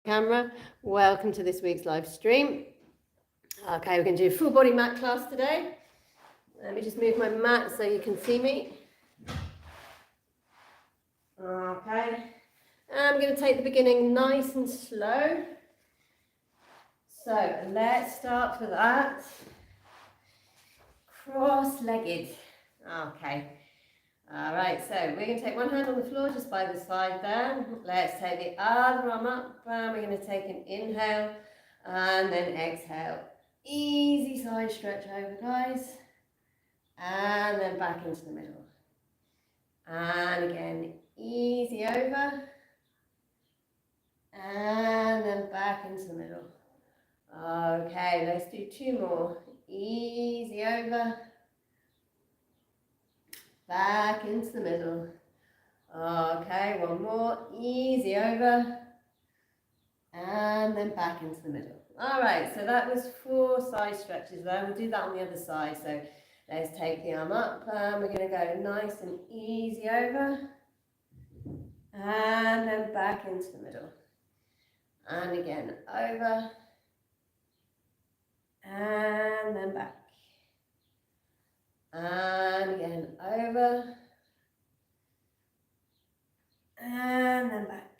camera. Welcome to this week's live stream. Okay, we're going to do a full body mat class today. Let me just move my mat so you can see me. Okay, I'm going to take the beginning nice and slow. So let's start with that. Cross-legged. Okay. All right, so we're going to take one hand on the floor just by the side there. Let's take the other arm up, and we're going to take an inhale and then exhale. Easy side stretch over, guys. And then back into the middle. And again, easy over. And then back into the middle. Okay, let's do two more. Easy over. Back into the middle. Okay, one more. Easy over. And then back into the middle. All right, so that was 4 side stretches there. We'll do that on the other side. So let's take the arm up. And we're going to go nice and easy over. And then back into the middle. And again, over. And then back. And again, over. And then back.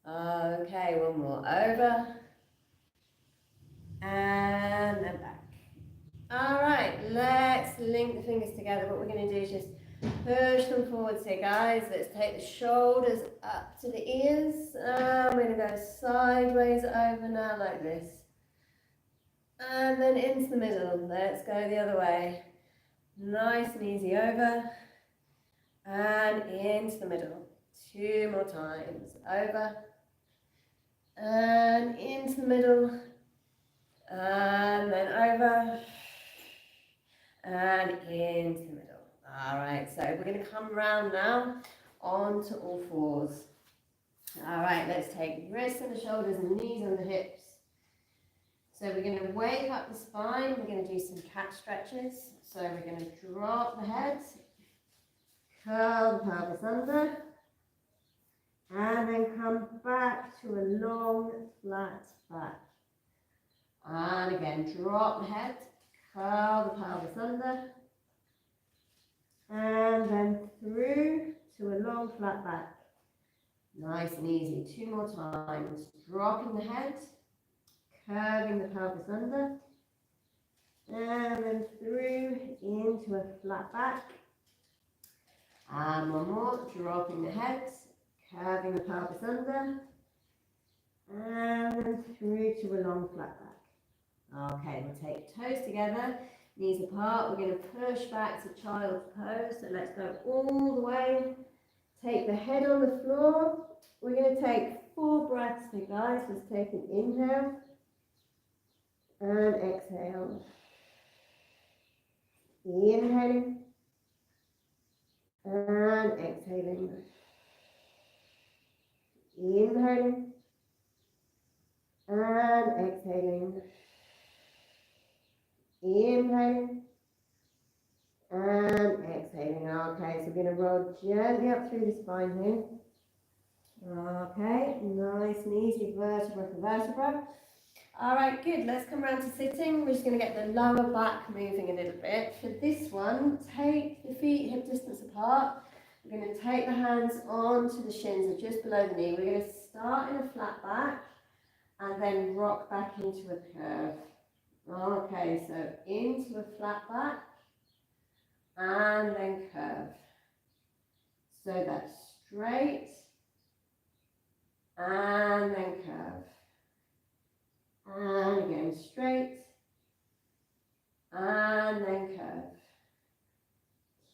Okay, one more, over. And then back. All right, let's link the fingers together. What we're going to do is just push them forwards here, guys. Let's take the shoulders up to the ears. And we're going to go sideways over now like this. And then into the middle. Let's go the other way. Nice and easy over. And into the middle. 2 more times. Over. And into the middle. And then over. And into the middle. All right, so we're going to come around now onto all fours. All right, let's take wrists on the shoulders and knees on the hips. So we're going to wake up the spine. We're going to do some cat stretches. So we're going to drop the head, curl the pelvis under, and then come back to a long, flat back. And again, drop the head, curl the pelvis under, and then through to a long, flat back. Nice and easy. 2 more times. Dropping the head, curving the pelvis under, and then through into a flat back. And one more, dropping the head, curving the pelvis under, and then through to a long flat back. Okay, we'll take toes together, knees apart. We're going to push back to child's pose. So let's go all the way. Take the head on the floor. We're going to take 4 breaths here, guys. Let's take an inhale and exhale. Inhaling and exhaling. Inhaling and exhaling. Inhaling and exhaling. Okay, so we're going to roll gently up through the spine here. Okay, nice and easy, vertebra for vertebra. All right, good. Let's come around to sitting. We're just going to get the lower back moving a little bit. For this one, take the feet hip distance apart. We're going to take the hands onto the shins, or just below the knee. We're going to start in a flat back and then rock back into a curve. Okay, so into a flat back and then curve. So that's straight and then curve. And again, straight, and then curve.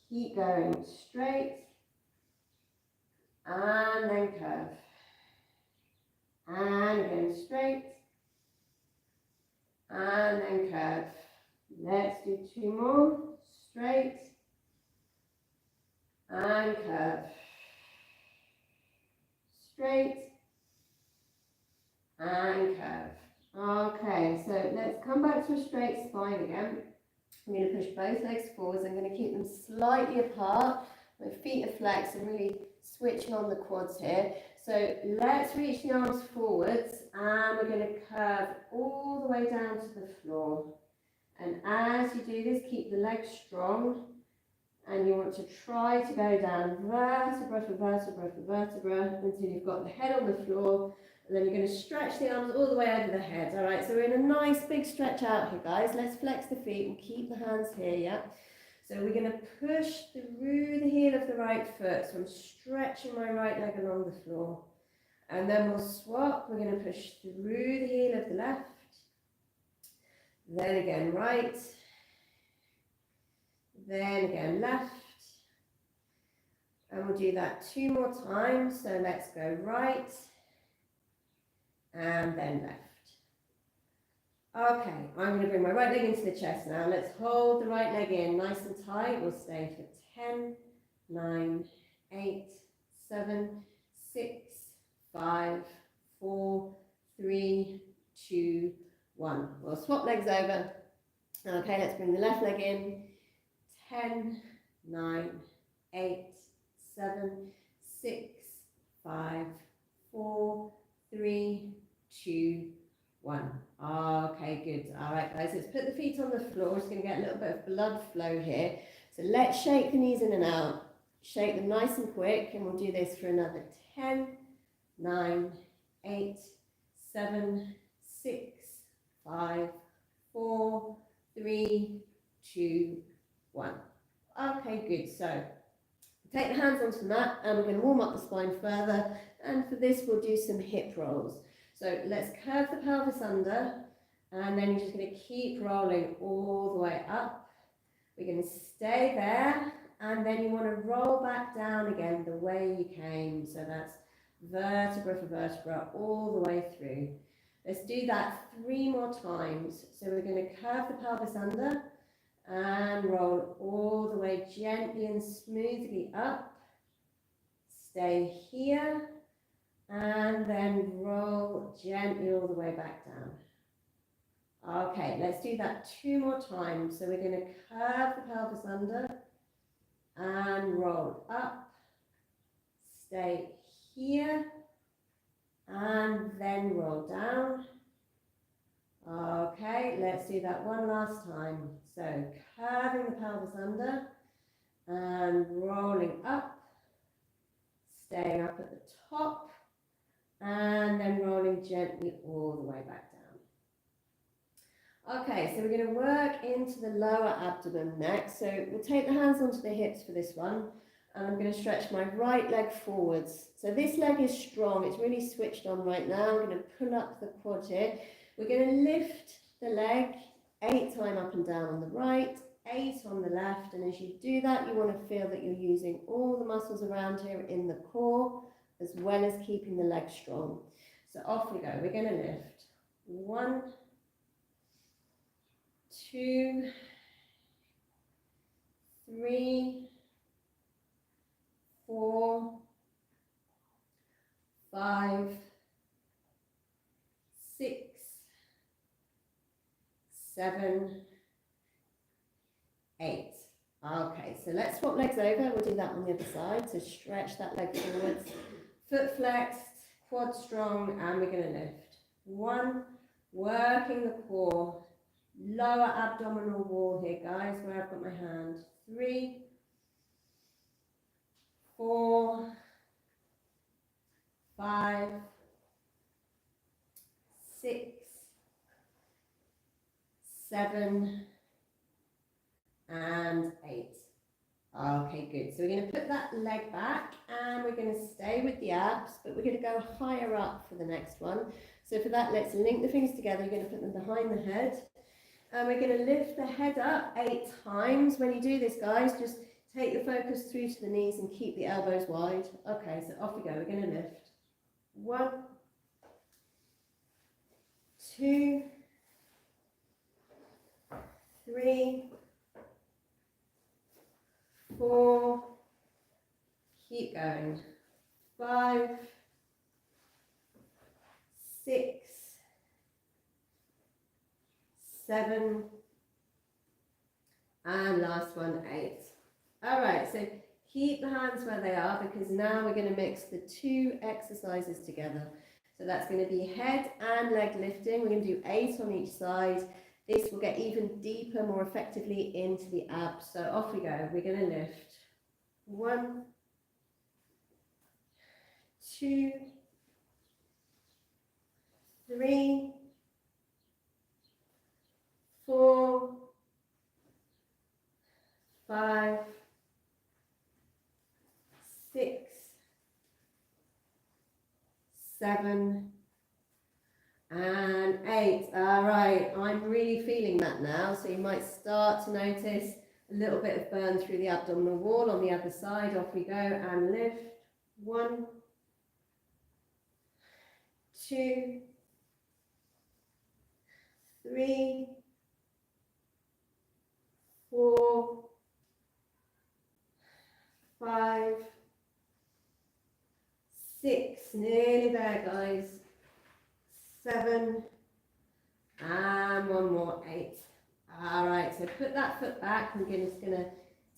Keep going, straight, and then curve. And again, straight, and then curve. Let's do 2 more, straight, and curve. Straight, and curve. Okay, so let's come back to a straight spine again. I'm going to push both legs forwards. I'm going to keep them slightly apart. My feet are flexed and really switching on the quads here. So let's reach the arms forwards and we're going to curve all the way down to the floor. And as you do this, keep the legs strong. And you want to try to go down vertebra for vertebra for vertebra until you've got the head on the floor. And then you're going to stretch the arms all the way over the head. All right, so we're in a nice big stretch out here, guys. Let's flex the feet and keep the hands here, yeah? So we're going to push through the heel of the right foot. So I'm stretching my right leg along the floor. And then we'll swap. We're going to push through the heel of the left. Then again right. Then again left. And we'll do that 2 more times. So let's go right. And then left. Okay, I'm going to bring my right leg into the chest now. Let's hold the right leg in nice and tight. We'll stay for 10, 9, 8, 7, 6, 5, 4, 3, 2, 1. We'll swap legs over. Okay, let's bring the left leg in. 10, 9, 8, 7, 6, 5, 4, 3, 2, 1. Okay, good. All right, guys, let's put the feet on the floor. We're just going to get a little bit of blood flow here. So let's shake the knees in and out. Shake them nice and quick, and we'll do this for another 10, 9, 8, 7, 6, 5, 4, 3, 2, 1. Okay, good. So take the hands onto the mat and we're going to warm up the spine further. And for this, we'll do some hip rolls. So let's curve the pelvis under and then you're just going to keep rolling all the way up. We're going to stay there and then you want to roll back down again the way you came. So that's vertebra for vertebra all the way through. Let's do that 3 more times. So we're going to curve the pelvis under and roll all the way gently and smoothly up. Stay here and then roll gently all the way back down. Okay, let's do that 2 more times. So we're going to curve the pelvis under and roll up. Stay here and then roll down. Okay, let's do that one last time. So curving the pelvis under and rolling up, staying up at the top and then rolling gently all the way back down. Okay, so we're going to work into the lower abdomen next. So we'll take the hands onto the hips for this one. And I'm going to stretch my right leg forwards. So this leg is strong. It's really switched on right now. I'm going to pull up the quad here. We're going to lift the leg 8 times up and down on the right, 8 on the left. And as you do that, you want to feel that you're using all the muscles around here in the core, as well as keeping the leg strong. So off we go. We're going to lift 1, 2, 3, 4, 5, 6, 7, 8. Okay, so let's swap legs over. We'll do that on the other side. So stretch that leg forwards, foot flexed, quad strong, and we're going to lift. 1, working the core, lower abdominal wall here, guys, where I've got my hand. 3, 4, 5, 6, 7, and 8. Okay, good. So we're going to put that leg back and we're going to stay with the abs, but we're going to go higher up for the next one. So for that, let's link the fingers together. You're going to put them behind the head. And we're going to lift the head up 8 times. When you do this, guys, just take your focus through to the knees and keep the elbows wide. Okay, so off we go. We're going to lift. 1, 2, 3, 4, keep going. 5, 6, 7, and last one, 8. All right, so Keep the hands where they are, because now we're going to mix the two exercises together. So that's going to be head and leg lifting. We're going to do 8 on each side. This will get even deeper, more effectively into the abs. So off we go. We're going to lift 1, 2, 3, 4, 5, 6, 7, and 8. All right, I'm really feeling that now. So you might start to notice a little bit of burn through the abdominal wall on the other side. Off we go and lift. 1, 2, 3, 4, 5, 6, nearly there, guys. 7, and one more, 8. All right, so put that foot back. I'm just going to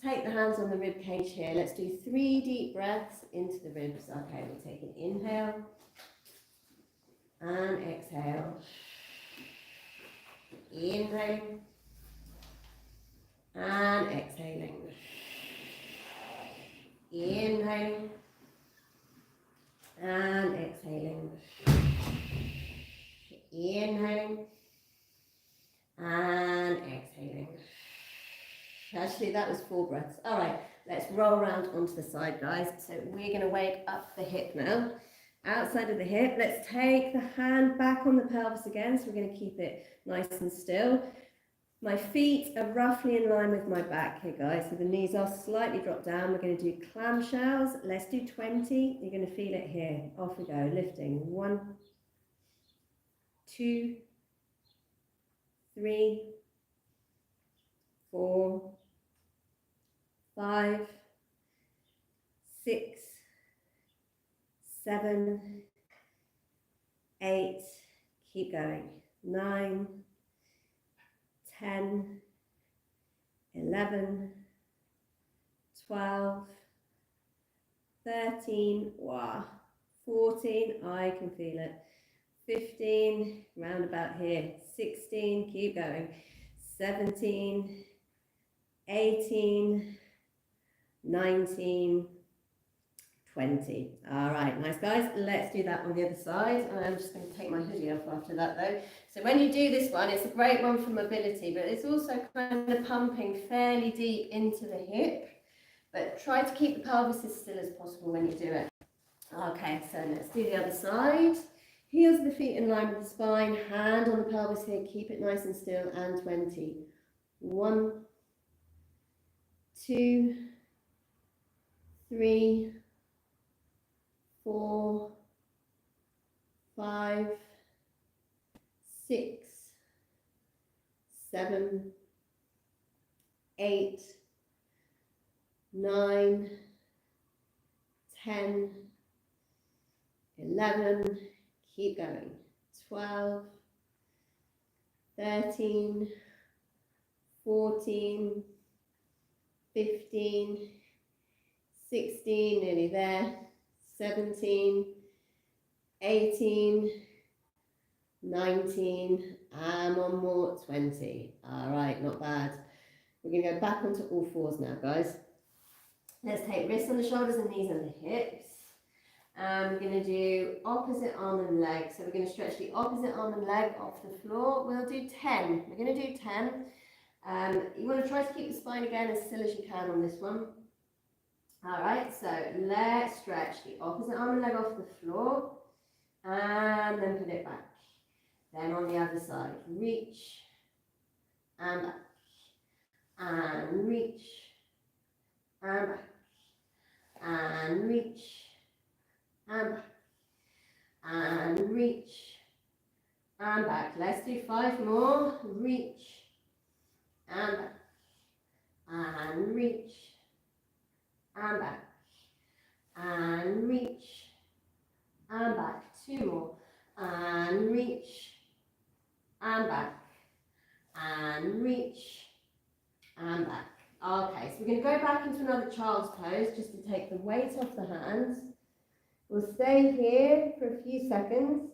take the hands on the rib cage here. Let's do 3 deep breaths into the ribs. Okay, we'll take an inhale and exhale. Inhaling and exhaling. Inhaling and exhaling. Inhaling and exhaling. Actually, that was 4 breaths. All right, let's roll around onto the side, guys. So we're going to wake up the hip now. Outside of the hip, let's take the hand back on the pelvis again. So we're going to keep it nice and still. My feet are roughly in line with my back here, guys. So the knees are slightly dropped down. We're going to do clamshells. Let's do 20. You're going to feel it here. Off we go. Lifting. 1, 2, 3, 4, 5, 6, 7, 8. Keep going. 9, 10, 11, 12, 13, wow, 14, I can feel it, 15, round about here, 16, keep going, 17, 18, 19, 20. All right, nice guys. Let's do that on the other side. I'm just going to take my hoodie off after that though. So when you do this one, it's a great one for mobility, but it's also kind of pumping fairly deep into the hip. But try to keep the pelvis as still as possible when you do it. Okay, so let's do the other side. Heels of the feet in line with the spine, hand on the pelvis here, keep it nice and still, and 20. 1, 2, 3, 4, 5, 6, 7, 8, 9, 10, 11, keep going, 12, 13, 14, 15, 16, nearly there, 17, 18, 19, and one more, 20. All right, not bad. We're going to go back onto all fours now, guys. Let's take wrists on the shoulders and knees on the hips. And we're going to do opposite arm and leg. So we're going to stretch the opposite arm and leg off the floor. We'll do 10. We're going to do 10. You want to try to keep the spine again as still as you can on this one. All right, so let's stretch the opposite arm and leg off the floor and then put it back. Then on the other side, reach and back and reach and back and reach and back and reach and back. Let's do 5 more. Reach and back and reach and back and reach and back. 2 more and reach and back and reach and back. Okay, so we're going to go back into another child's pose just to take the weight off the hands. We'll stay here for a few seconds.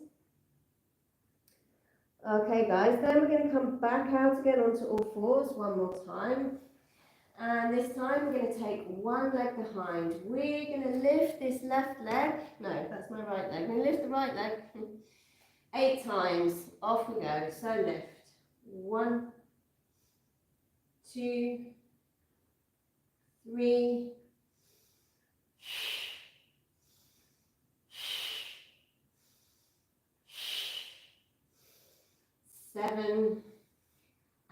Okay guys, then we're going to come back out again onto all fours one more time. And this time we're going to take one leg behind. We're going to lift this left leg. No, that's my right leg. We're going to lift the right leg 8 times. Off we go. So lift. 1, 2, 3, 7,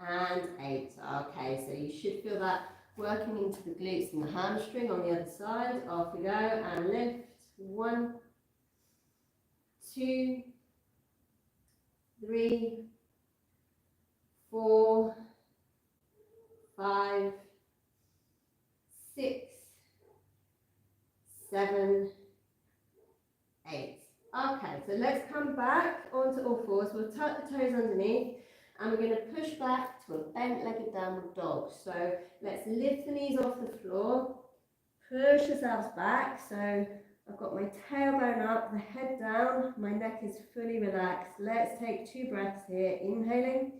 and 8. Okay, so you should feel that working into the glutes and the hamstring on the other side. Off we go and lift. 1, 2, 3, 4, 5, 6, 7, 8. Okay, so let's come back onto all fours. We'll tuck the toes underneath and we're going to push back to a bent-legged downward dog. So let's lift the knees off the floor, push yourselves back. So I've got my tailbone up, the head down, my neck is fully relaxed. Let's take 2 breaths here, inhaling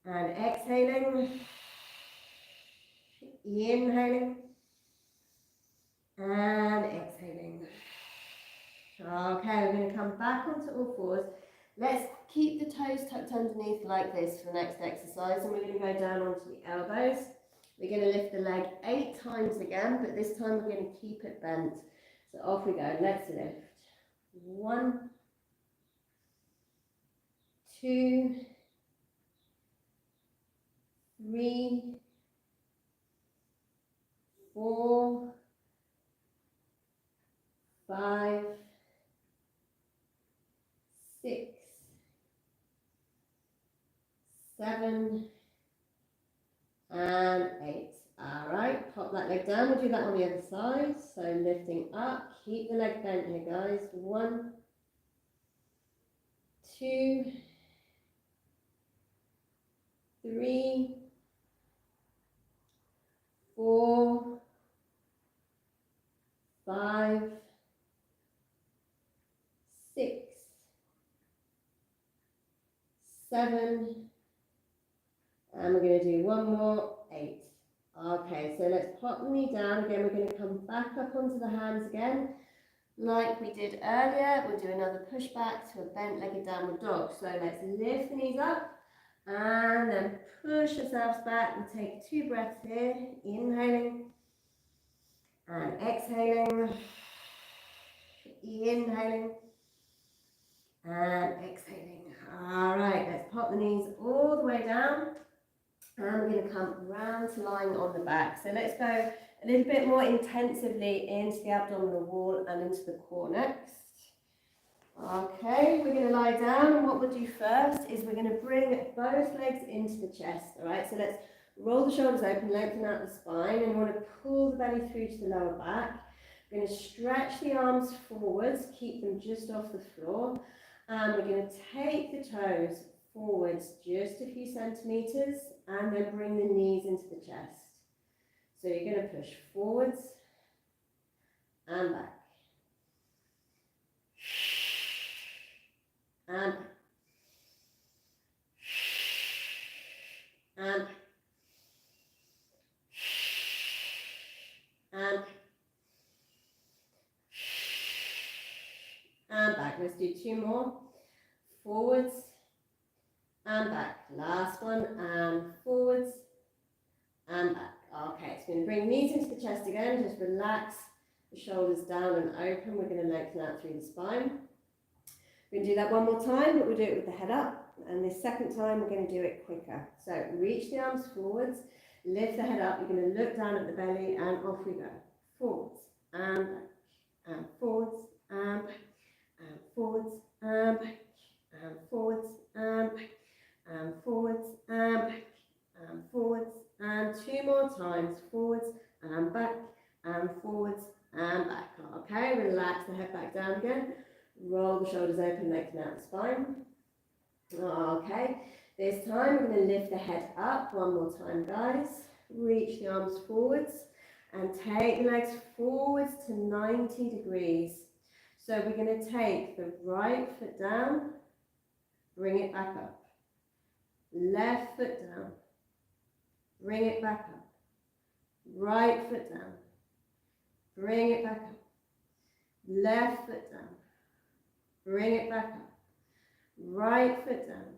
and exhaling, inhaling and exhaling. Okay, we're going to come back onto all fours. Let's keep the toes tucked underneath like this for the next exercise, and we're going to go down onto the elbows. We're going to lift the leg 8 times again, but this time we're going to keep it bent. So off we go. Let's lift. 1, 2, 3, 4, 5, 6, 7, and 8. All right, pop that leg down. We'll do that on the other side. So lifting up, keep the leg bent here, guys. 1, 2, 3, 4, 5, 6, 7, and we're going to do one more, 8. Okay, so let's pop the knee down again. We're going to come back up onto the hands again, like we did earlier. We'll do another push back to a bent-legged downward dog. So let's lift the knees up and then push yourselves back. And take 2 breaths here, inhaling and exhaling, inhaling and exhaling. All right, let's pop the knees all the way down. And we're going to come round to lying on the back. So let's go a little bit more intensively into the abdominal wall and into the core next. Okay, we're going to lie down, and what we'll do first is we're going to bring both legs into the chest. All right, so let's roll the shoulders open, lengthen out the spine, and you want to pull the belly through to the lower back. We're going to stretch the arms forwards, keep them just off the floor, and we're going to take the toes forwards just a few centimeters and then bring the knees into the chest. So you're going to push forwards and back and and and back. Let's do 2 more. Forwards and back. Last one, and forwards and back. Okay, so we're going to bring knees into the chest again. Just relax the shoulders down and open. We're going to lengthen out through the spine. We're going to do that one more time, but we'll do it with the head up. And this second time, we're going to do it quicker. So reach the arms forwards, lift the head up. You're going to look down at the belly, and off we go. Forwards and back, and forwards and back, and forwards and back, and forwards and back, and forwards and back, and forwards, and 2 more times. Forwards and back, and forwards and back. Okay, relax the head back down again. Roll the shoulders open, lengthen out the spine. Okay, this time we're going to lift the head up one more time, guys. Reach the arms forwards and take the legs forwards to 90 degrees. So we're going to take the right foot down, bring it back up. Left foot down, bring it back up. Right foot down, bring it back up. Left foot down, bring it back up. Right foot down,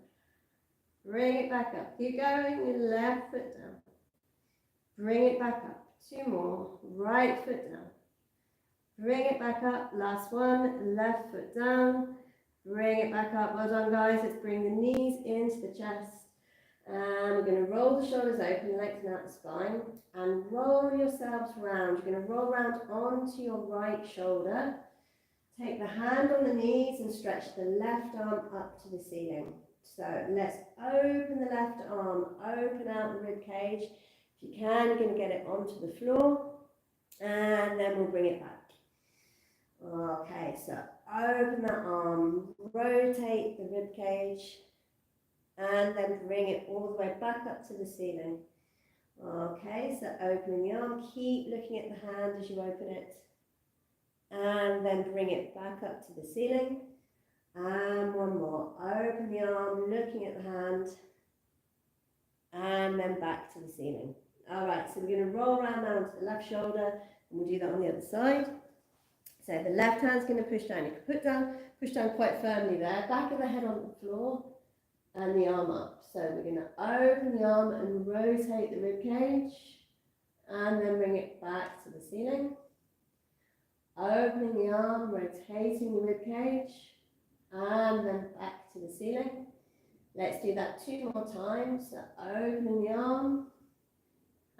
bring it back up. Keep going, left foot down. Bring it back up. 2 more. Right foot down. Bring it back up. Last one. Left foot down. Bring it back up. Well done, guys. Let's bring the knees into the chest. And we're going to roll the shoulders open, lengthen out the spine. And roll yourselves round. You're going to roll round onto your right shoulder. Take the hand on the knees and stretch the left arm up to the ceiling. So let's open the left arm. Open out the rib cage. If you can, you're going to get it onto the floor, and then we'll bring it back. Okay, so open that arm, rotate the rib cage, and then bring it all the way back up to the ceiling. Okay, so opening the arm, keep looking at the hand as you open it, and then bring it back up to the ceiling. And one more, open the arm, looking at the hand, and then back to the ceiling. All right, so we're going to roll around now onto the left shoulder, and we'll do that on the other side. So the left hand's going to push down. You can push down quite firmly there. Back of the head on the floor, and the arm up. So we're going to open the arm and rotate the rib cage, and then bring it back to the ceiling. Opening the arm, rotating the rib cage, and then back to the ceiling. Let's do that 2 more times. So opening the arm,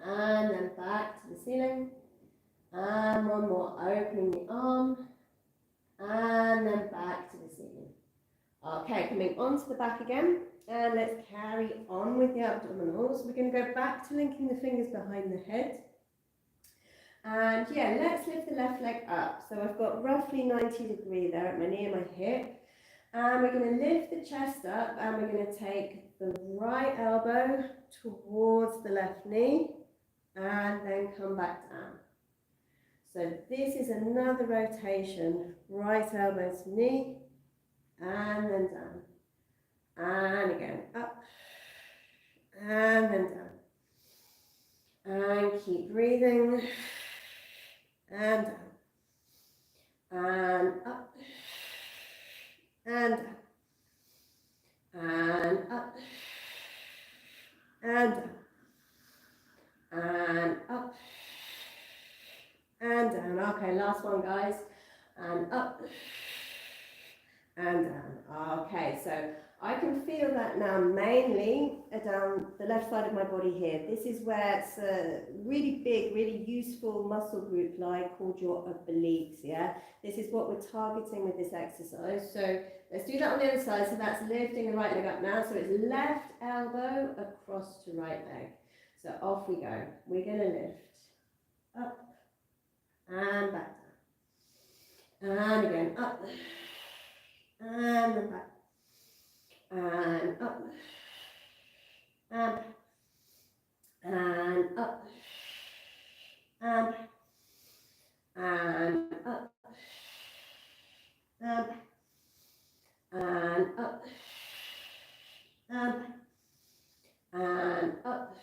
and then back to the ceiling. And one more, opening the arm, and then back to the ceiling. Okay, coming onto the back again, and let's carry on with the abdominals. We're going to go back to linking the fingers behind the head. And yeah, let's lift the left leg up. So I've got roughly 90 degrees there at my knee and my hip. And we're going to lift the chest up, and we're going to take the right elbow towards the left knee, and then come back down. So this is another rotation. Right elbow to knee, and then down. And again, up, and then down. And keep breathing, and down. And up, and down. And up, and down. And up, and down. Okay, last one, guys. And up, and down. Okay, so I can feel that now mainly down the left side of my body here. This is where it's a really big, really useful muscle group like called your obliques, yeah? This is what we're targeting with this exercise. So let's do that on the other side. So that's lifting the right leg up now. So it's left elbow across to right leg. So off we go. We're going to lift up and back down. And again, up and then back. And up and back. And up and back. And up and back. And up and back. And up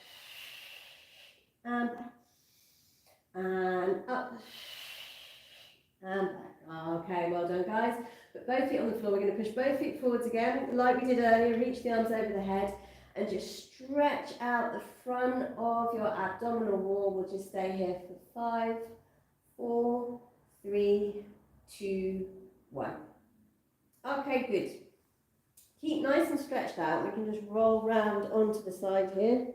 and back, and up, and back. Okay, well done, guys. Put both feet on the floor. We're going to push both feet forwards again, like we did earlier. Reach the arms over the head, and just stretch out the front of your abdominal wall. We'll just stay here for 5, 4, 3, 2, 1. Okay, good. Keep nice and stretched out. We can just roll round onto the side here.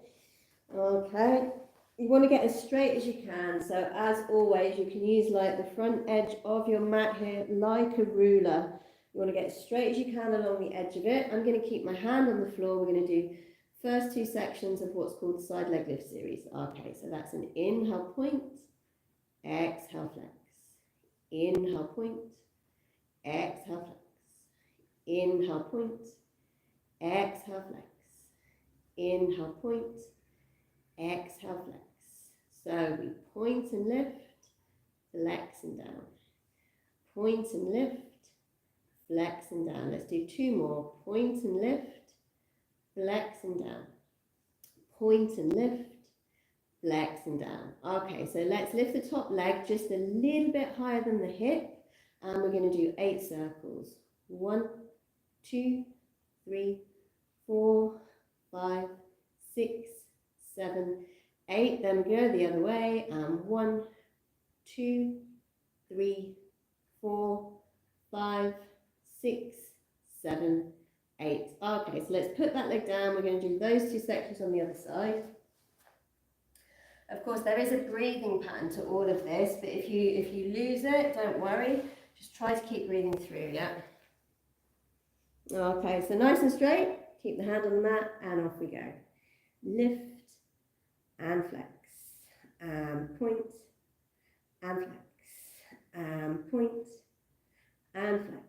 Okay. You want to get as straight as you can, so as always you can use like the front edge of your mat here like a ruler. You want to get as straight as you can along the edge of it. I'm going to keep my hand on the floor. We're going to do first 2 sections of what's called the side leg lift series. Okay, so that's an inhale point, exhale flex, inhale point, exhale flex, inhale point, exhale flex, inhale point, exhale flex, So we point and lift, flex and down. Point and lift, flex and down. Let's do 2 more. Point and lift, flex and down. Point and lift, flex and down. Okay, so let's lift the top leg just a little bit higher than the hip, and we're going to do 8 circles. 1, 2, 3, 4, 5, 6, 7, 8. Then we go the other way, and 1, 2, 3, 4, 5, 6, 7, 8. Okay, so let's put that leg down. We're going to do those 2 sections on the other side. Of course, there is a breathing pattern to all of this, but if you lose it, don't worry. Just try to keep breathing through, yeah? Okay, so nice and straight. Keep the hand on the mat, and off we go. Lift and flex. Point and flex. Point and flex.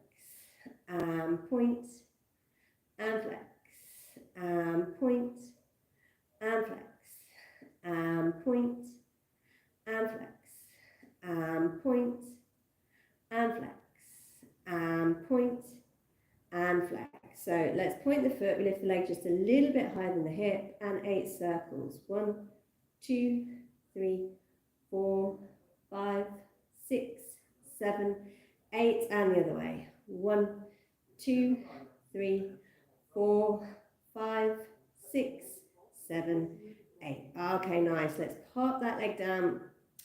Point and flex. Point and flex. Point and flex. Point and flex. Point and flex. So let's point the foot. We lift the leg just a little bit higher than the hip, and 8 circles. 1, 2, 3, 4, 5, 6, 7, 8, and the other way. 1, 2, 3, 4, 5, 6, 7, 8. Okay, nice. Let's pop that leg down.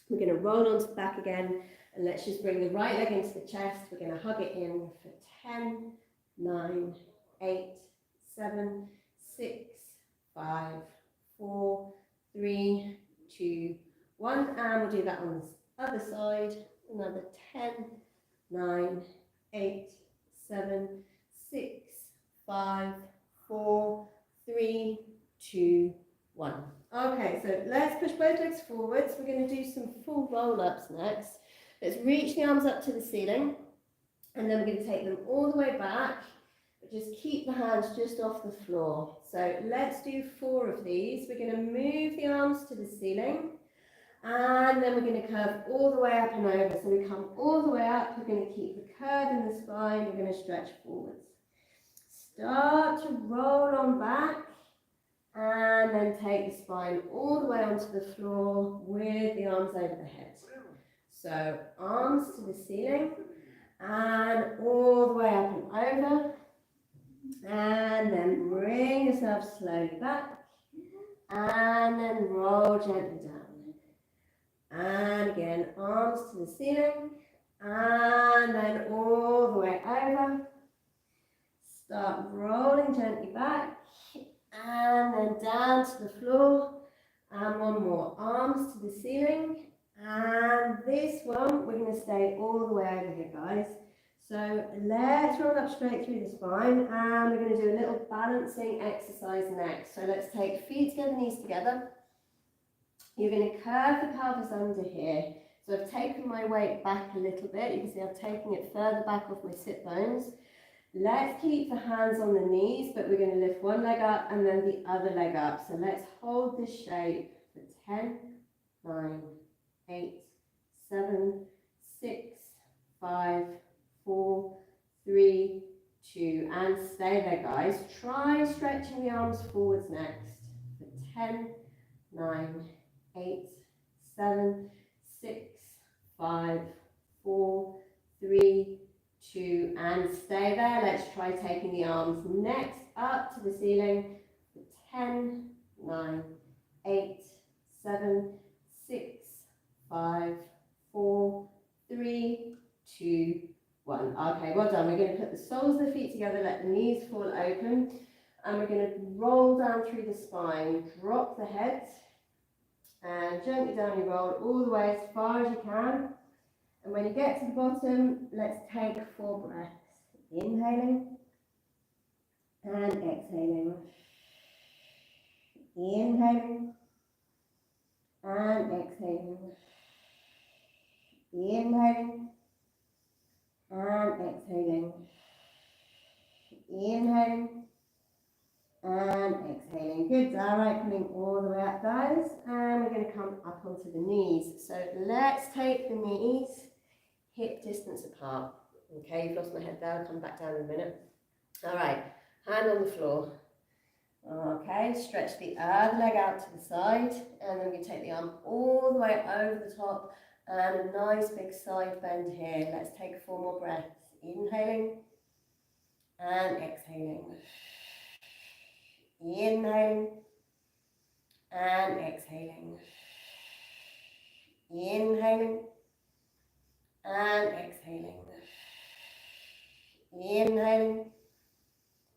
We're going to roll onto the back again, and let's just bring the right leg into the chest. We're going to hug it in for 10, 9, 8, 7, 6, 5, 4, 3, 2, 1. And we'll do that on the other side. Another 10, 9, 8, 7, 6, 5, 4, 3, 2, 1. Okay, so let's push both legs forwards. We're going to do some full roll-ups next. Let's reach the arms up to the ceiling, and then we're going to take them all the way back, but just keep the hands just off the floor. So let's do 4 of these. We're going to move the arms to the ceiling, and then we're going to curve all the way up and over. So we come all the way up, we're going to keep the curve in the spine, we're going to stretch forwards. Start to roll on back, and then take the spine all the way onto the floor with the arms over the head. So arms to the ceiling, and all the way up and over, and then bring yourself slowly back, and then roll gently down. And again, arms to the ceiling, and then all the way over. Start rolling gently back, and then down to the floor, and one more. Arms to the ceiling, and this one, we're going to stay all the way over here, guys. So let's roll up straight through the spine, and we're going to do a little balancing exercise next. So let's take feet together, knees together. You're going to curve the pelvis under here. So I've taken my weight back a little bit. You can see I've taken it further back off my sit bones. Let's keep the hands on the knees, but we're going to lift one leg up and then the other leg up. So let's hold this shape for 10, 9, 8, 7, 6, 5, 4, 3, 2, and stay there, guys. Try stretching the arms forwards next for 10, 9, 8, 7, 6, 5, 4, 3, 2, and stay there. Let's try taking the arms next up to the ceiling for 10, 9, 8, 7, 6, 5, 4, 3, 2, 1. Okay, well done. We're going to put the soles of the feet together, let the knees fall open, and we're going to roll down through the spine. Drop the head, and gently down you roll all the way as far as you can. And when you get to the bottom, let's take 4 breaths. Inhaling and exhaling. Inhaling and exhaling. Inhaling and exhaling. Inhaling and exhaling. Good. All right, coming all the way up, guys. And we're going to come up onto the knees. So let's take the knees hip distance apart. Okay, you've lost my head there. I'll come back down in a minute. All right, hand on the floor. Okay, stretch the other leg out to the side, and then we take the arm all the way over the top, and a nice big side bend here. Let's take 4 more breaths. Inhaling and exhaling. Inhaling and exhaling. Inhaling and exhaling. Inhaling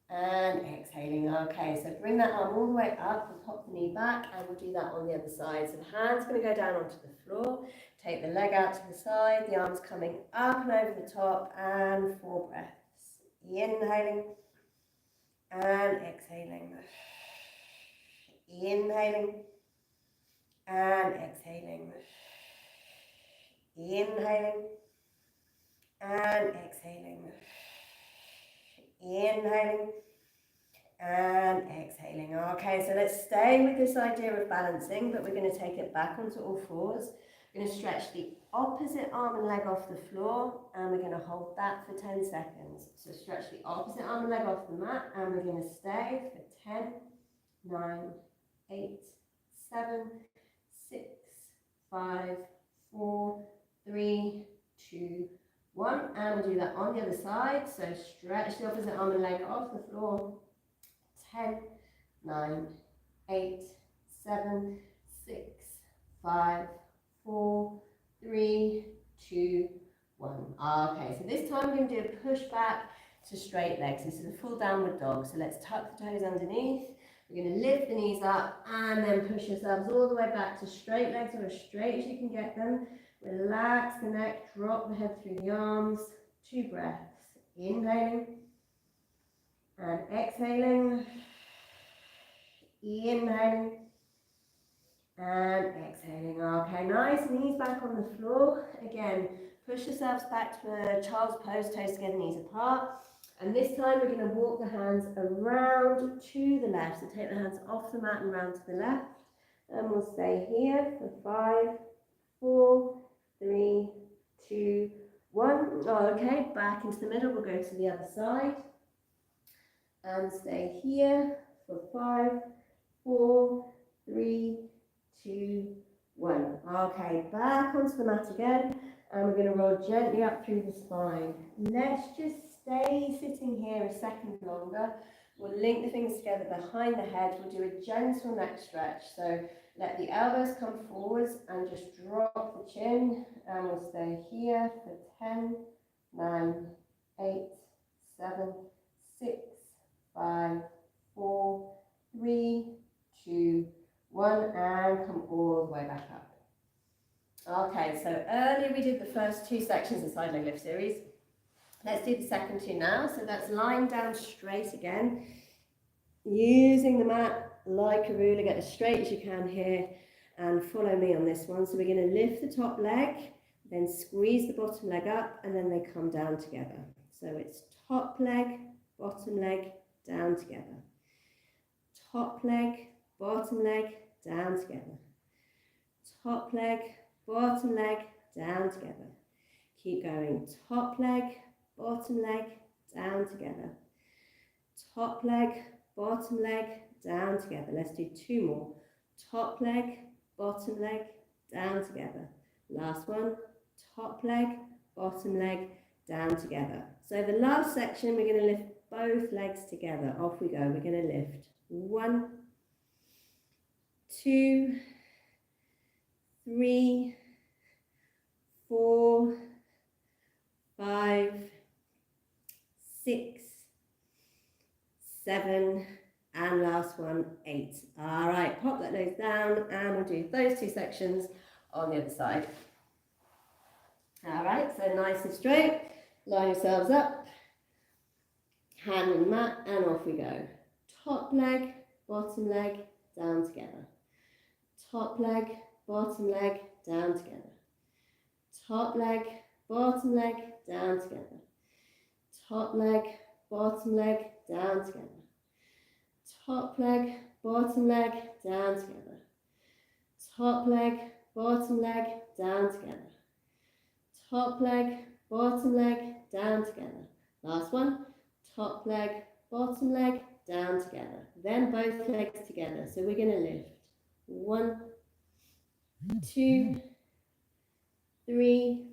and exhaling. Okay, so bring that arm all the way up and pop the knee back, and we'll do that on the other side. So the hand's going to go down onto the floor, take the leg out to the side, the arm's coming up and over the top, and 4 breaths. Inhaling and exhaling. Inhaling and exhaling. Inhaling and exhaling. Inhaling and exhaling. Okay, so let's stay with this idea of balancing, but we're going to take it back onto all fours. We're going to stretch the opposite arm and leg off the floor, and we're going to hold that for 10 seconds. So stretch the opposite arm and leg off the mat, and we're going to stay for 10, 9, 8, 7, 6, 5, 4, 3, 2, 1, and we'll do that on the other side. So stretch the opposite arm and leg off the floor. 10, 9, 8, 7, 6, 5, 4, 3, 2, 1. Okay, so this time we're going to do a push back to straight legs. This is a full downward dog. So let's tuck the toes underneath. We're going to lift the knees up and then push yourselves all the way back to straight legs, or as straight as you can get them. Relax the neck, drop the head through the arms. 2 breaths. Inhaling and exhaling. Inhaling and exhaling. Okay, nice. Knees back on the floor. Again, push yourselves back to a child's pose, toes together, knees apart. And this time we're going to walk the hands around to the left. So take the hands off the mat and round to the left. And we'll stay here for 5, 4, 3, 2, 1. Okay, back into the middle. We'll go to the other side. And stay here for 5, 4, 3, 2, 1. Okay, back onto the mat again. And we're going to roll gently up through the spine. Let's just stay sitting here a second longer. We'll link the fingers together behind the head. We'll do a gentle neck stretch. So let the elbows come forwards and just drop the chin. And we'll stay here for 10, 9, 8, 7, 6, 5, 4, 3, 2, 1, and come all the way back up. Okay, so earlier we did the first 2 sections of side leg lift series. Let's do the second 2 now. So that's lying down straight again, using the mat like a ruler. Get as straight as you can here and follow me on this one. So we're going to lift the top leg, then squeeze the bottom leg up, and then they come down together. So it's top leg, bottom leg, down together. Top leg, bottom leg, down together. Top leg, bottom leg, down together. Keep going. Top leg, bottom leg, down together. Top leg, bottom leg, down together. Let's do 2 more. Top leg, bottom leg, down together. Last one. Top leg, bottom leg, down together. So the last section, we're going to lift both legs together. Off we go. We're going to lift 1, 2, 3, 4, 5, 6, 7, and last one, 8. All right, pop that nose down, and we'll do those 2 sections on the other side. All right, so nice and straight. Line yourselves up, hand on the mat, and off we go. Top leg, bottom leg, down together. Top leg, bottom leg, down together. Top leg, bottom leg, down together. Top leg, bottom leg, down together. top leg, bottom leg, down together. Top leg, bottom leg, down together. Top leg, bottom leg, down together. Last one. Top leg, bottom leg, down together. Then both legs together. So we're going to lift. 1, 2, 3,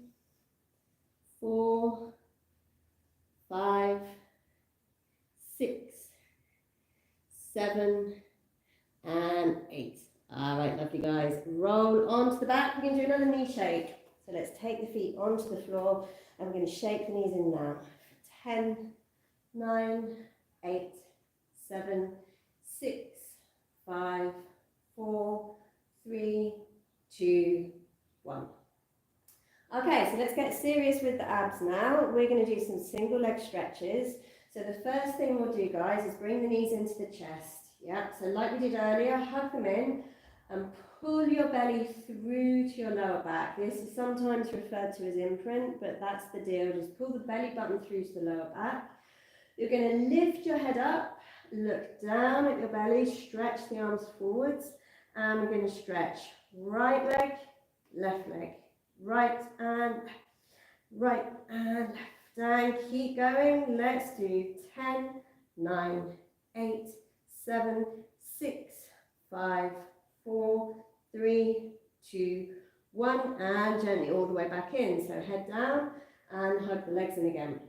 4, 5, 6, 7, and 8. All right, lovely guys. Roll onto the back. We're going to do another knee shake. So let's take the feet onto the floor and we're going to shake the knees in now. 10, 9, 8, 7, 6, 5, 4, 3, 2, 1. Okay, so let's get serious with the abs now. We're going to do some single leg stretches. So the first thing we'll do, guys, is bring the knees into the chest. Yeah, so like we did earlier, hug them in and pull your belly through to your lower back. This is sometimes referred to as imprint, but that's the deal. Just pull the belly button through to the lower back. You're going to lift your head up, look down at your belly, stretch the arms forwards, and we're going to stretch right leg, left leg, right and left. And keep going. Let's do 10, 9, 8, 7, 6, 5, 4, 3, 2, 1, and gently all the way back in. So head down and hug the legs in again.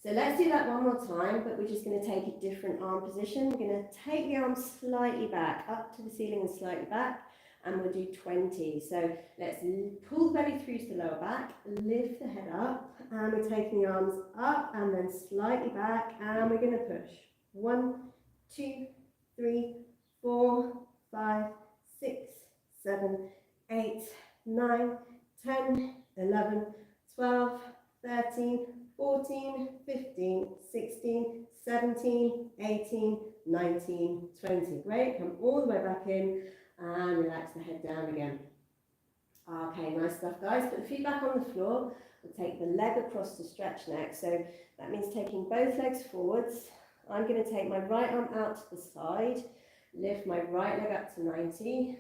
So let's do that one more time, but we're just going to take a different arm position. We're going to take the arms slightly back, up to the ceiling and slightly back, and we'll do 20. So let's pull the belly through to the lower back, lift the head up, and we're taking the arms up and then slightly back, and we're going to push. 1, 2, 3, 4, 5, 6, 7, 8, 9, 10, 11, 12, 13, 14, 15, 16, 17, 18, 19, 20. Great, come all the way back in and relax the head down again. Okay, nice stuff guys. Put the feet back on the floor. We'll take the leg across to stretch next. So that means taking both legs forwards. I'm going to take my right arm out to the side, lift my right leg up to 90.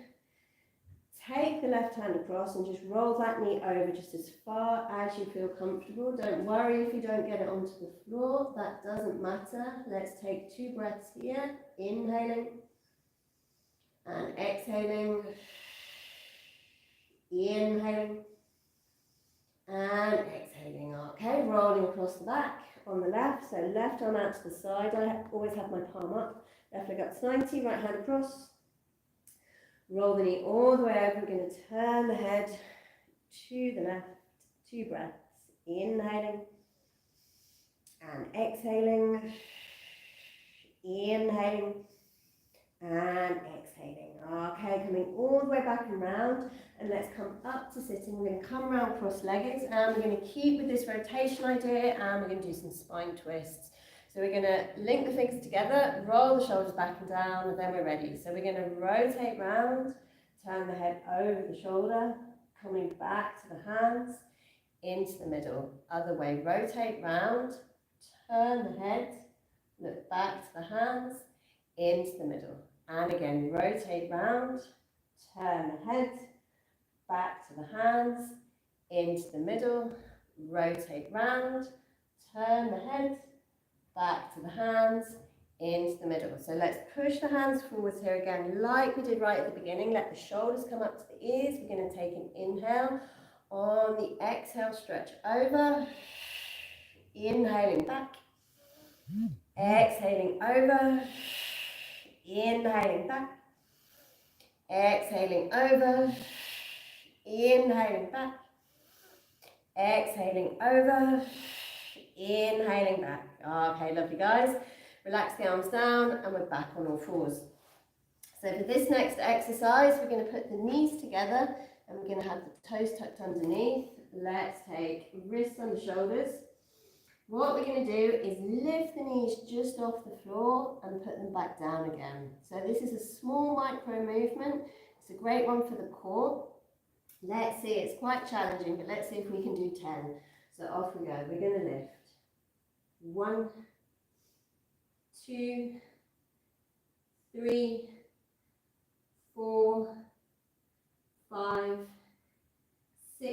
Take the left hand across and just roll that knee over just as far as you feel comfortable. Don't worry if you don't get it onto the floor, that doesn't matter. Let's take 2 breaths here, inhaling and exhaling, inhaling and exhaling. Okay, rolling across the back on the left, so left arm out to the side. I always have my palm up, left leg up to 90, right hand across. Roll the knee all the way over. We're going to turn the head to the left. 2 breaths. Inhaling and exhaling. Inhaling and exhaling. Okay, coming all the way back and round. And let's come up to sitting. We're going to come around cross-legged and we're going to keep with this rotation idea and we're going to do some spine twists. So we're going to link the fingers together, roll the shoulders back and down, and then we're ready. So we're going to rotate round, turn the head over the shoulder, coming back to the hands, into the middle. Other way, rotate round, turn the head, look back to the hands, into the middle. And again, rotate round, turn the head, back to the hands, into the middle, rotate round, turn the head, back to the hands, into the middle. So let's push the hands forwards here again, like we did right at the beginning. Let the shoulders come up to the ears. We're going to take an inhale. On the exhale, stretch over. Inhaling back. Exhaling over. Inhaling back. Exhaling over. Inhaling back. Exhaling over. Inhaling back. Okay, lovely guys. Relax the arms down and we're back on all fours. So for this next exercise, we're going to put the knees together and we're going to have the toes tucked underneath. Let's take wrists on the shoulders. What we're going to do is lift the knees just off the floor and put them back down again. So this is a small micro movement. It's a great one for the core. Let's see, it's quite challenging, but let's see if we can do 10. So off we go. We're going to lift. 1, 2, 3, 4, 5, 6,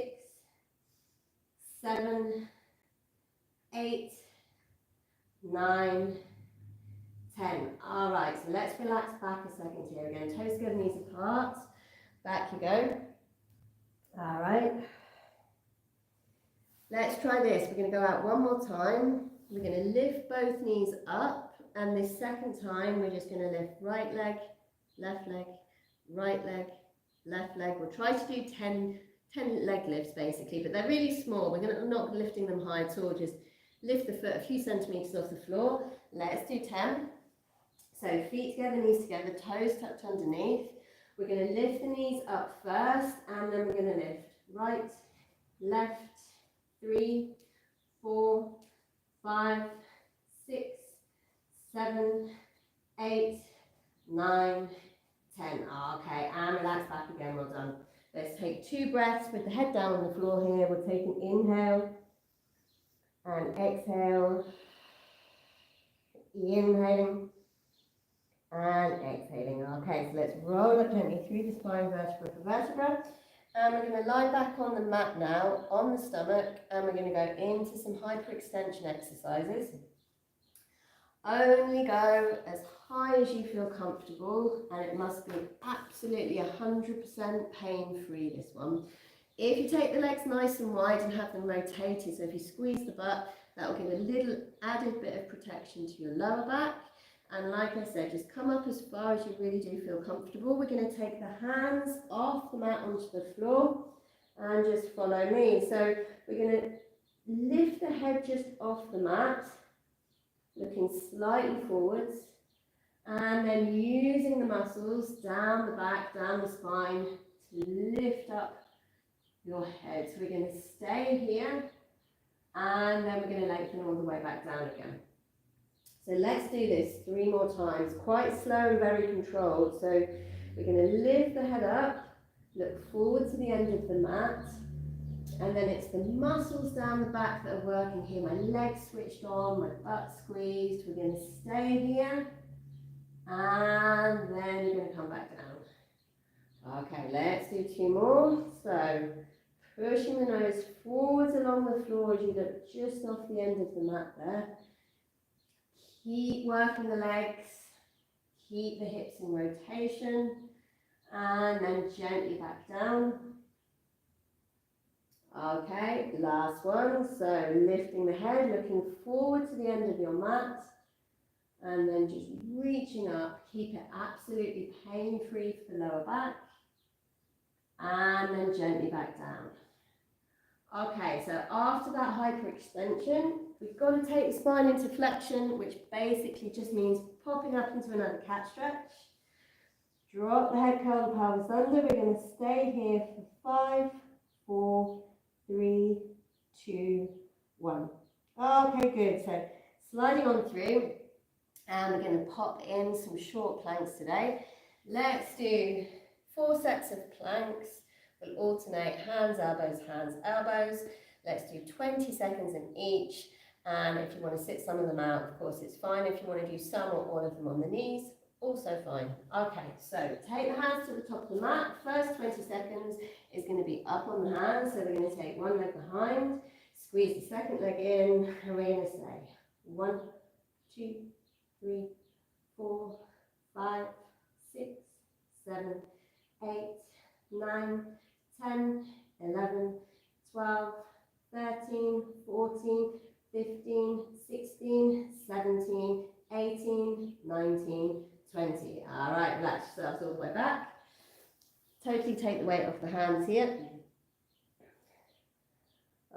7, 8, 9, 10. All right, so let's relax back a second here again. Toes go, knees apart. Back you go. All right. Let's try this. We're going to go out one more time. We're going to lift both knees up, and this second time we're just going to lift right leg, left leg, right leg, left leg. We'll try to do 10 leg lifts basically, but they're really small. We're not lifting them high at all. Just lift the foot a few centimeters off the floor. Let's do 10. So feet together, knees together, toes tucked underneath. We're going to lift the knees up first, and then we're going to lift right, left, 3, 4, 5, 6, 7, 8, 9, 10. Okay, and relax back again. Well done. Let's take 2 breaths with the head down on the floor here. We'll take an inhale and exhale. Inhaling and exhaling. Okay, so let's roll up gently through the spine, vertebra for vertebra. And we're going to lie back on the mat now, on the stomach, and we're going to go into some hyperextension exercises. Only go as high as you feel comfortable, and it must be absolutely 100% pain-free, this one. If you take the legs nice and wide and have them rotated, so if you squeeze the butt, that will give a little added bit of protection to your lower back. And like I said, just come up as far as you really do feel comfortable. We're going to take the hands off the mat onto the floor and just follow me. So we're going to lift the head just off the mat, looking slightly forwards, and then using the muscles down the back, down the spine to lift up your head. So we're going to stay here, and then we're going to lengthen all the way back down again. So let's do this 3 more times, quite slow and very controlled. So we're going to lift the head up, look forward to the end of the mat, and then it's the muscles down the back that are working here. My legs switched on, my butt squeezed. We're going to stay here, and then you're going to come back down. Okay, let's do 2 more. So pushing the nose forwards along the floor as you look just off the end of the mat there. Keep working the legs, keep the hips in rotation, and then gently back down. Okay, last one. So lifting the head, looking forward to the end of your mat, and then just reaching up. Keep it absolutely pain-free for the lower back, and then gently back down. Okay, so after that hyperextension, we've got to take the spine into flexion, which basically just means popping up into another cat stretch. Drop the head, curl the pelvis under. We're going to stay here for 5, 4, 3, 2, 1. Okay, good. So sliding on through, and we're going to pop in some short planks today. Let's do 4 sets of planks. We'll alternate hands, elbows, hands, elbows. Let's do 20 seconds in each. And if you want to sit some of them out, of course, it's fine. If you want to do some or all of them on the knees, also fine. Okay, so take the hands to the top of the mat. First 20 seconds is going to be up on the hands. So we're going to take one leg behind, squeeze the second leg in, and we're going to say 1, 2, 3, 4, 5, 6, 7, 8, 9, 10, 11, 12, 13, 14, 15, 16, 17, 18, 19, 20. All right, relax yourselves all the way back. Totally take the weight off the hands here.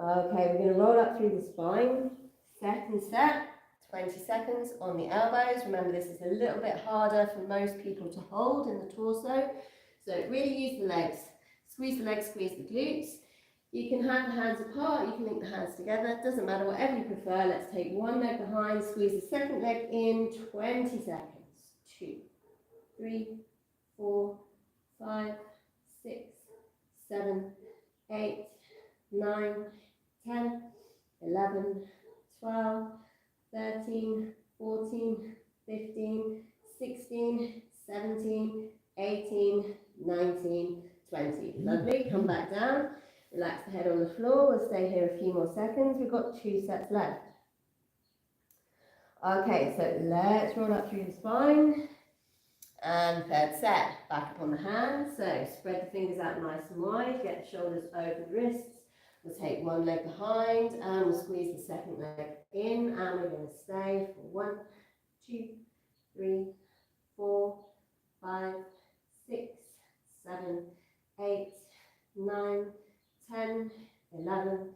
Okay, we're going to roll up through the spine. Second set, 20 seconds on the elbows. Remember, this is a little bit harder for most people to hold in the torso. So really use the legs. Squeeze the legs, squeeze the glutes. You can have the hands apart, you can link the hands together. It doesn't matter, whatever you prefer. Let's take one leg behind, squeeze the second leg in, 20 seconds. 2, 3, 4, 5, 6, 7, 8, 9, 10, 11, 12, 13, 14, 15, 16, 17, 18, 19, 20. Lovely. Come back down. Relax the head on the floor. We'll stay here a few more seconds. We've got 2 sets left. Okay, so let's roll up through the spine. And third set, back up on the hands. So spread the fingers out nice and wide. Get the shoulders over the wrists. We'll take one leg behind and we'll squeeze the second leg in. And we're going to stay for 1, 2, 3, 4, 5, 6, 7, 8, 9, 10, 11,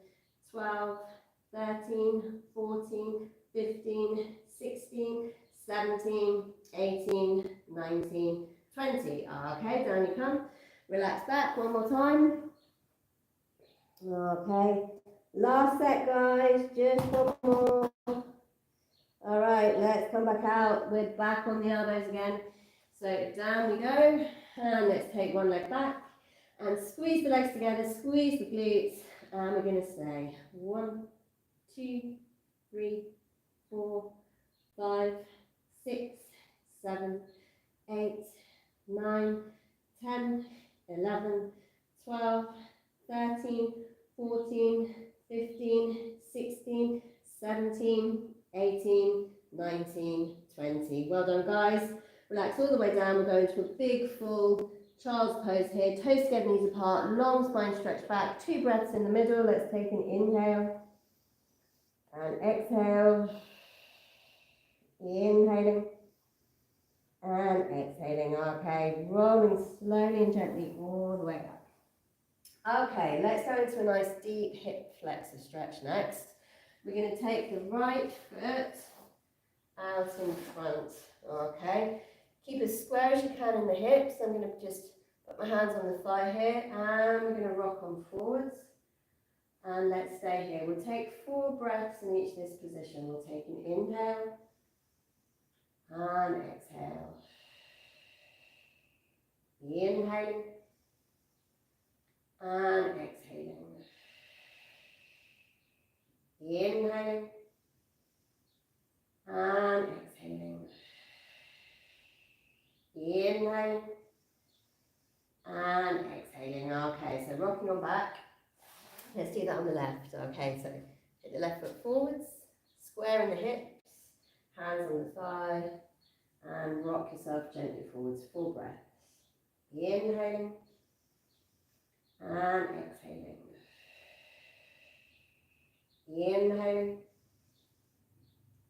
12, 13, 14, 15, 16, 17, 18, 19, 20. Okay, down you come. Relax back one more time. Okay, last set, guys. Just one more. All right, let's come back out. We're back on the elbows again. So down we go. And let's take one leg back. And squeeze the legs together. Squeeze the glutes. And we're going to stay. 1, 2, 3, 4, 5, 6, 7, 8, 9, 10, 11, 12, 13, 14, 15, 16, 17, 18, 19, 20. Well done, guys. Relax all the way down. We're going to a big, full child's pose here. Toes together, knees apart, long spine stretch back. 2 breaths in the middle. Let's take an inhale and exhale. Inhaling and exhaling. Okay, rolling slowly and gently all the way up. Okay, let's go into a nice deep hip flexor stretch next. We're going to take the right foot out in front. Okay, keep as square as you can in the hips. I'm going to just put my hands on the thigh here and we're going to rock on forwards. And let's stay here. We'll take 4 breaths in each this position. We'll take an inhale and exhale. Inhaling and exhaling. Inhaling and exhaling. Inhaling and exhaling. Okay, so rocking on back. Let's do that on the left. Okay, so hit the left foot forwards, square in the hips, hands on the thigh, and rock yourself gently forwards. 4 breaths. Inhaling and exhaling. Inhaling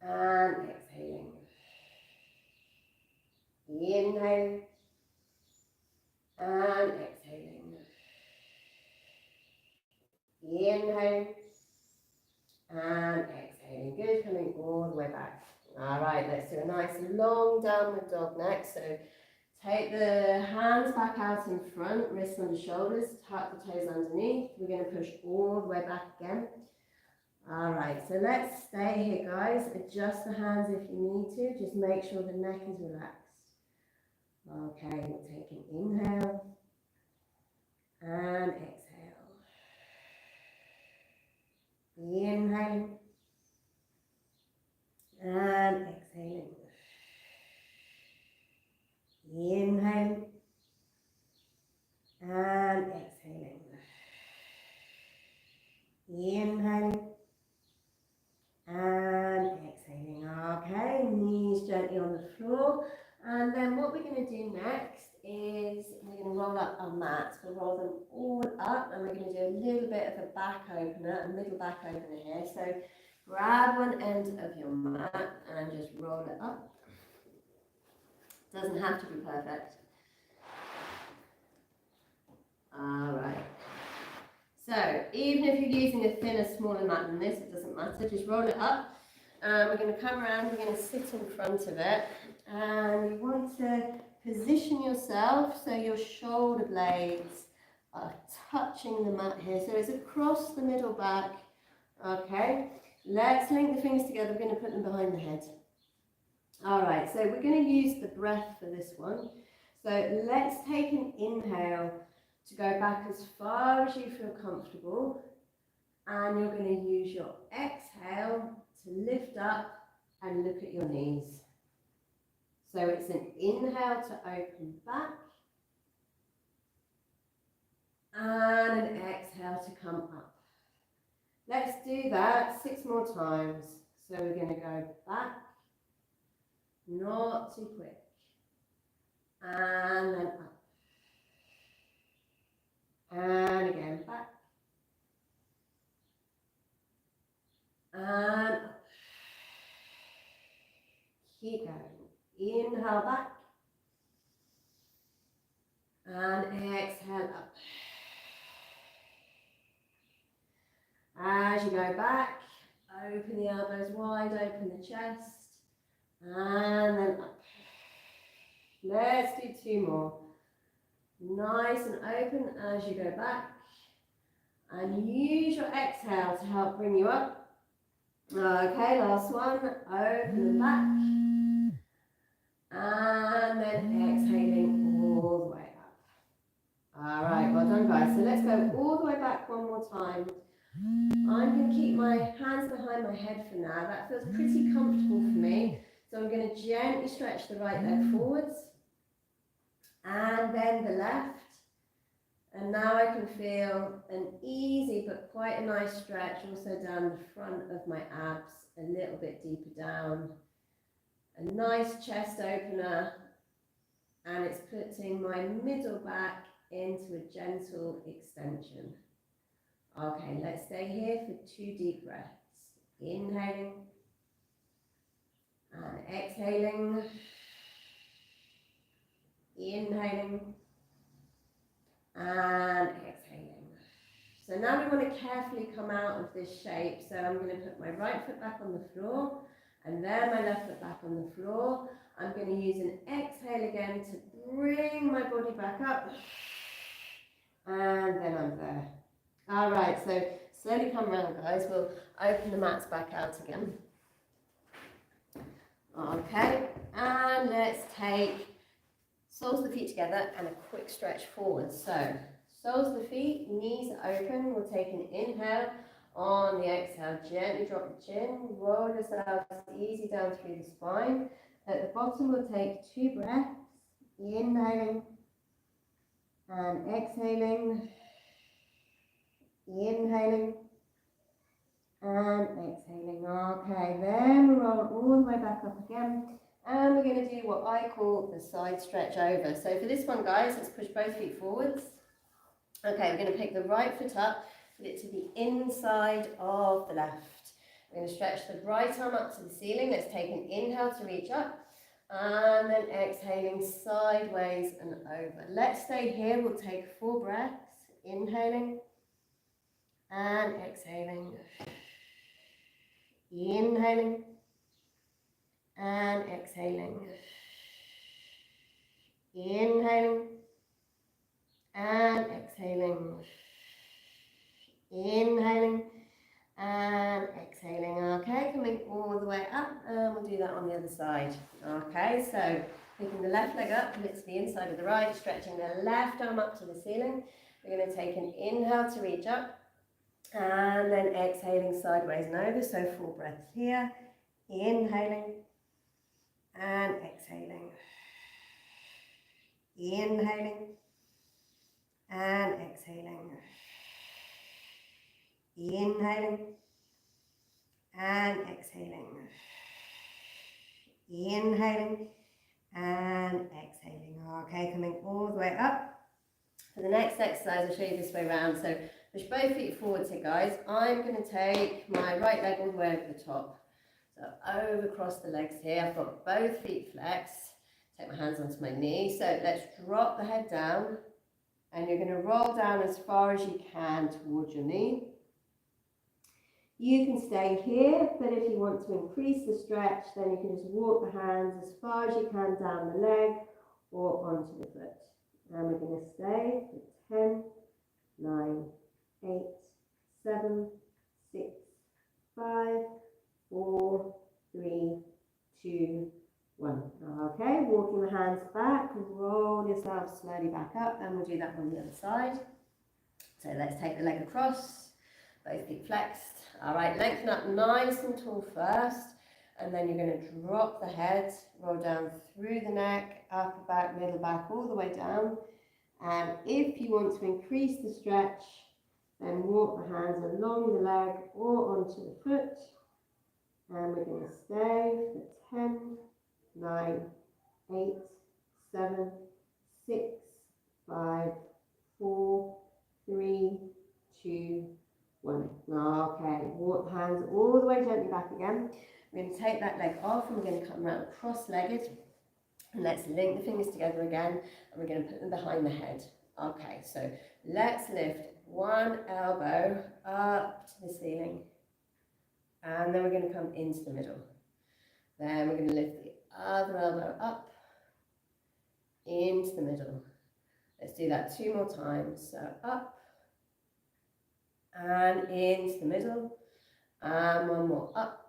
and exhaling. Inhaling and exhaling. Inhaling and exhaling. Good, coming all the way back. All right, let's do a nice long downward dog next. So take the hands back out in front, wrists under shoulders, tuck the toes underneath. We're going to push all the way back again. All right, so let's stay here, guys. Adjust the hands if you need to. Just make sure the neck is relaxed. Okay, we'll take an inhale and exhale. Inhaling and exhaling. Inhaling and exhaling. Inhaling and exhaling. Okay, knees gently on the floor. And then what we're going to do next is we're going to roll up our mats. We'll roll them all up and we're going to do a little bit of a back opener, a middle back opener here. So grab one end of your mat and just roll it up. Doesn't have to be perfect. All right. So even if you're using a thinner, smaller mat than this, it doesn't matter. Just roll it up. We're going to come around. We're going to sit in front of it. And you want to position yourself so your shoulder blades are touching the mat here. So it's across the middle back. Okay. Let's link the fingers together. We're going to put them behind the head. All right. So we're going to use the breath for this one. So let's take an inhale to go back as far as you feel comfortable, and you're going to use your exhale to lift up and look at your knees. So it's an inhale to open back and an exhale to come up. Let's do that 6 more times. So we're going to go back, not too quick, and then up. And again, back. And up. Keep going. Inhale back. And exhale up. As you go back, open the elbows wide, open the chest. And then up. Let's do 2 more. Nice and open as you go back. And use your exhale to help bring you up. Okay, last one. Open the back. And then exhaling all the way up. All right, well done, guys. So let's go all the way back one more time. I'm going to keep my hands behind my head for now. That feels pretty comfortable for me. So I'm going to gently stretch the right leg forwards. And then the left. And now I can feel an easy but quite a nice stretch also down the front of my abs, a little bit deeper down. A nice chest opener, and it's putting my middle back into a gentle extension. Okay, let's stay here for 2 deep breaths. Inhaling and exhaling. Inhaling and exhaling. So now we want to carefully come out of this shape. So I'm going to put my right foot back on the floor and then my left foot back on the floor. I'm going to use an exhale again to bring my body back up. And then I'm there. All right, so slowly come around, guys. We'll open the mats back out again. Okay, and let's take soles of the feet together and a quick stretch forward. So, soles of the feet, knees open. We'll take an inhale. On the exhale, gently drop the chin. Roll yourself easy down through the spine. At the bottom, we'll take 2 breaths. Inhaling and exhaling. Inhaling and exhaling. Okay, then we roll all the way back up again. And we're going to do what I call the side stretch over. So for this one, guys, let's push both feet forwards. Okay, we're going to pick the right foot up, put it to the inside of the left. We're going to stretch the right arm up to the ceiling. Let's take an inhale to reach up. And then exhaling sideways and over. Let's stay here. We'll take 4 breaths. Inhaling and exhaling. Inhaling and exhaling. Inhaling and exhaling. Inhaling and exhaling. Okay, coming all the way up, and we'll do that on the other side. Okay, so picking the left leg up, put it to the inside of the right, stretching the left arm up to the ceiling. We're going to take an inhale to reach up, and then exhaling sideways and over. So 4 breaths here. Inhaling and exhaling. Inhaling and exhaling. Inhaling and exhaling. Inhaling and exhaling. Okay, coming all the way up. For the next exercise, I'll show you this way around. So push both feet forward here, guys. I'm going to take my right leg all the way over the top. So over across the legs here. I've got both feet flexed. Take my hands onto my knee. So let's drop the head down. And you're going to roll down as far as you can towards your knee. You can stay here, but if you want to increase the stretch, then you can just walk the hands as far as you can down the leg or onto the foot. And we're going to stay for 10, 9, 8, 7, 6, 5, 4, 3, 2, 1. Okay, walking the hands back, roll yourself slowly back up, and we'll do that on the other side. So let's take the leg across, both feet flexed. All right, lengthen up nice and tall first, and then you're going to drop the head, roll down through the neck, upper back, middle back, all the way down. And if you want to increase the stretch, then walk the hands along the leg or onto the foot. And we're going to stay for 10, 9, 8, 7, 6, 5, 4, 3, 2, 1. Okay, walk the hands all the way gently back again. We're going to take that leg off and we're going to come around cross-legged. And let's link the fingers together again, and we're going to put them behind the head. Okay, so let's lift one elbow up to the ceiling. And then we're going to come into the middle. Then we're going to lift the other elbow up into the middle. Let's do that 2 more times. So up and into the middle. And one more up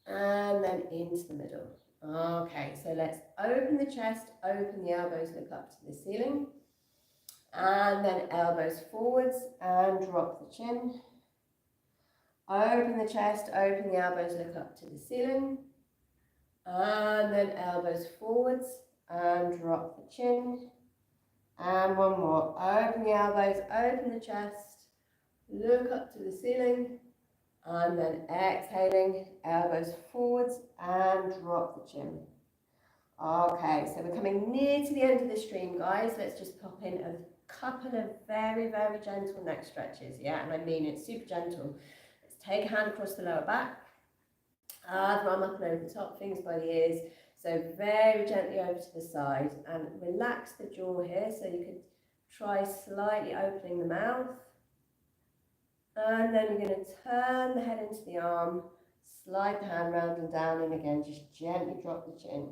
and then into the middle. Okay, so let's open the chest, open the elbows, look up to the ceiling. And then elbows forwards and drop the chin. Open the chest, open the elbows, look up to the ceiling. And then elbows forwards and drop the chin. And one more. Open the elbows, open the chest, look up to the ceiling. And then exhaling, elbows forwards and drop the chin. Okay, so we're coming near to the end of the stream, guys. Let's just pop in a couple of very, very gentle neck stretches. Yeah, and I mean it, super gentle. Let's take a hand across the lower back. Other arm up and over the top, fingers by the ears. So very gently over to the side. And relax the jaw here, so you could try slightly opening the mouth. And then you're going to turn the head into the arm, slide the hand round and down, and again, just gently drop the chin.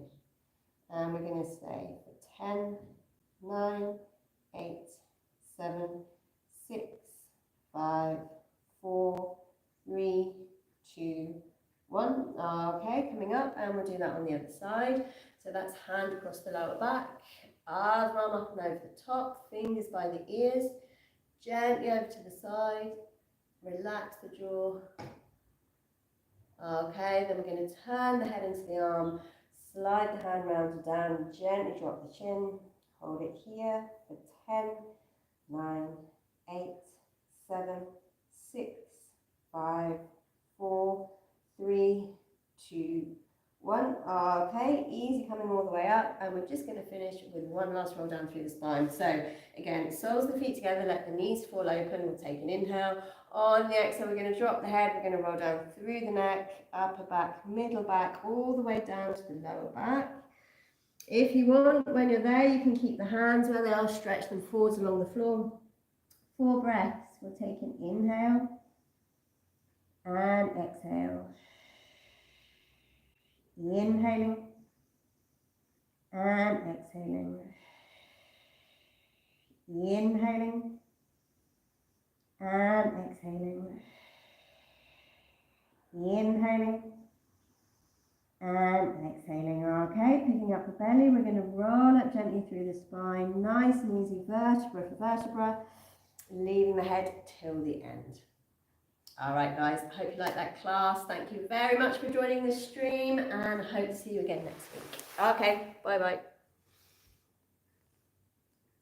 And we're going to stay for 10, 9, 8, 7, 6, 5, 4, 3, 2, 1. Okay, coming up, and we'll do that on the other side. So that's hand across the lower back, other arm up and over the top, fingers by the ears, gently over to the side. Relax the jaw. Okay, then we're going to turn the head into the arm, slide the hand round and down, and gently drop the chin. Hold it here for 10, 9, 8, 7, 6, 5, 4, 3, 2, 1. Okay, easy coming all the way up, and we're just going to finish with one last roll down through the spine. So again, soles of the feet together, let the knees fall open. We'll take an inhale. On the exhale, we're going to drop the head, we're going to roll down through the neck, upper back, middle back, all the way down to the lower back. If you want, when you're there, you can keep the hands where they are, stretch them forwards along the floor. 4 breaths. We'll take an inhale and exhale. Inhaling and exhaling. Inhaling and exhaling. Inhaling and exhaling. Okay, picking up the belly, we're going to roll up gently through the spine, nice and easy, vertebra for vertebra, leaving the head till the end. All right, guys, I hope you like that class. Thank you very much for joining the stream, and I hope to see you again next week. Okay, bye-bye.